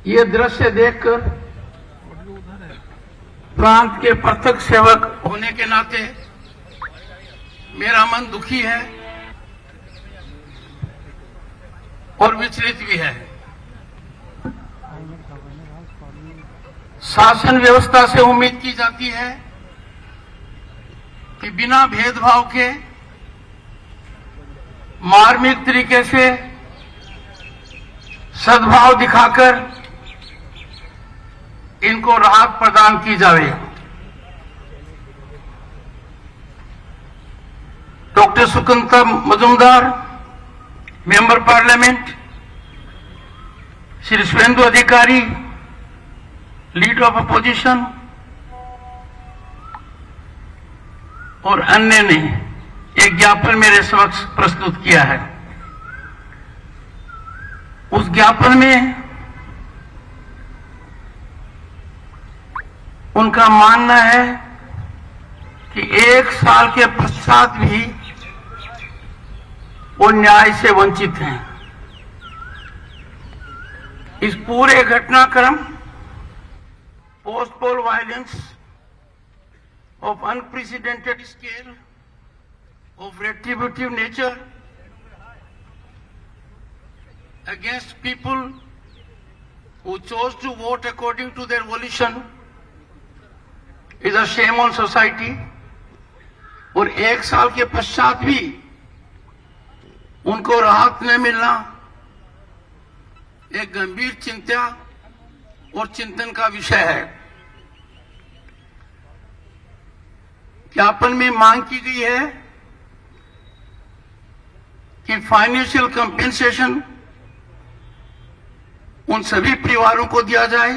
ये दृश्य देखकर प्रांत के प्रत्यक्ष सेवक होने के नाते मेरा मन दुखी है और विचलित भी है। शासन व्यवस्था से उम्मीद की जाती है कि बिना भेदभाव के मार्मिक तरीके से सद्भाव दिखाकर इनको राहत प्रदान की जाए। Doctor Sukanta Majumdar, member parliament, Shri Suvendu Adhikari, leader of opposition और अन्य ने एक ज्ञापन मेरे समक्ष प्रस्तुत किया है। उस ज्ञापन में उनका मानना है कि 1 साल के पश्चात भी वो न्याय से वंचित हैं। इस पूरे घटनाक्रम post pole violence of unprecedented scale of retributive nature against people who chose to vote according to their volition is a shame on society। और 1 साल के पश्चात भी उनको राहत न मिलना एक गंभीर चिंता और चिंतन का विषय है। ज्ञापन में मांग की गई है कि फाइनेंशियल कंपेंसेशन उन सभी परिवारों को दिया जाए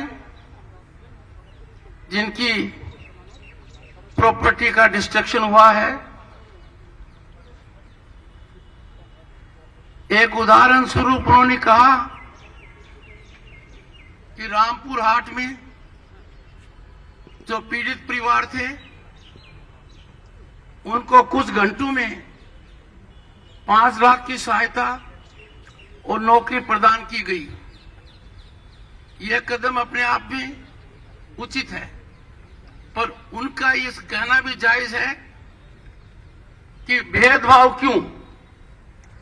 जिनकी प्रॉपर्टी का डिस्ट्रक्शन हुआ है। एक उदाहरण स्वरूप उन्होंने कहा कि रामपुर हाट में जो पीड़ित परिवार थे उनको कुछ घंटों में 5 लाख की सहायता और नौकरी प्रदान की गई। यह कदम अपने आप में उचित है, पर उनका ये कहना भी जायज है कि भेदभाव क्यों,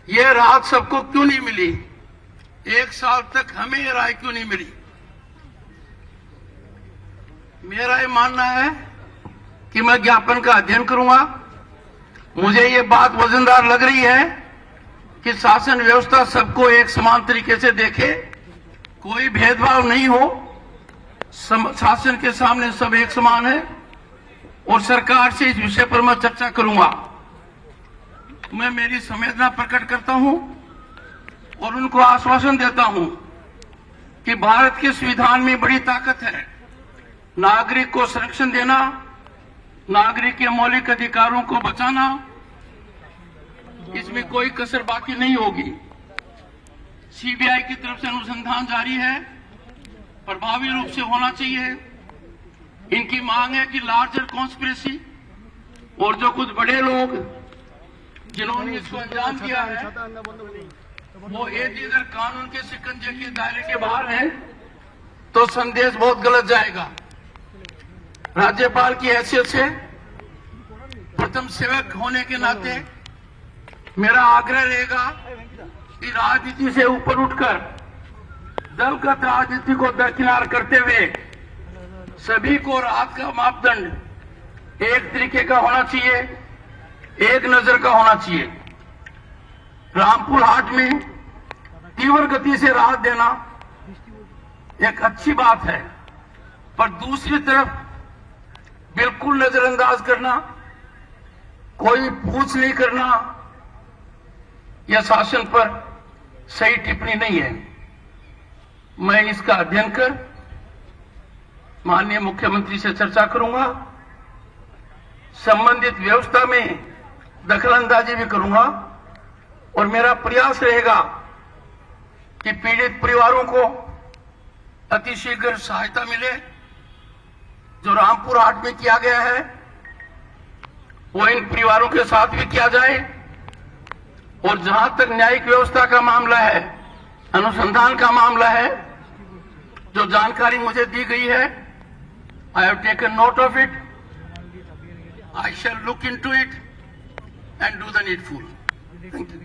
यह राहत सबको क्यों नहीं मिली, 1 साल तक हमें यह राहत क्यों नहीं मिली। मेरा ये मानना है कि मैं ज्ञापन का अध्ययन करूंगा। मुझे ये बात वजनदार लग रही है कि शासन व्यवस्था सबको एक समान तरीके से देखे, कोई भेदभाव नहीं हो, शासन के सामने सब एक समान है। और सरकार से इस विषय पर मैं चर्चा करूंगा। मैं मेरी संवेदना प्रकट करता हूं और उनको आश्वासन देता हूं कि भारत के संविधान में बड़ी ताकत है। नागरिक को संरक्षण देना, नागरिक के मौलिक अधिकारों को बचाना, इसमें कोई कसर बाकी नहीं होगी। सीबीआई की तरफ से अनुसंधान जारी है, प्रभावी रूप से होना चाहिए। इनकी मांग है कि लार्जर कॉन्स्पिरेसी और जो कुछ बड़े लोग जिन्होंने इसको अंजाम दिया है वो यदि अगर कानून के शिकंजे के दायरे के बाहर है तो संदेश बहुत गलत जाएगा। राज्यपाल की हैसियत से प्रथम सेवक होने के नाते मेरा आग्रह रहेगा कि राजनीति से ऊपर उठकर दलगत राजनीति को दरकिनार करते हुए सभी को राहत का मापदंड एक तरीके का होना चाहिए, एक नजर का होना चाहिए। रामपुर हाट में तीव्र गति से राहत देना एक अच्छी बात है, पर दूसरी तरफ बिल्कुल नजरअंदाज करना, कोई पूछ नहीं करना, यह शासन पर सही टिप्पणी नहीं है। मैं इसका अध्ययन कर माननीय मुख्यमंत्री से चर्चा करूंगा, संबंधित व्यवस्था में दखलंदाजी भी करूंगा और मेरा प्रयास रहेगा कि पीड़ित परिवारों को अतिशीघ्र सहायता मिले। जो रामपुर हाट में किया गया है वो इन परिवारों के साथ भी किया जाए। और जहां तक न्यायिक व्यवस्था का मामला है, अनुसंधान का मामला है, जो जानकारी मुझे दी गई है, I have taken note of it. I shall look into it and do the needful. Thank you.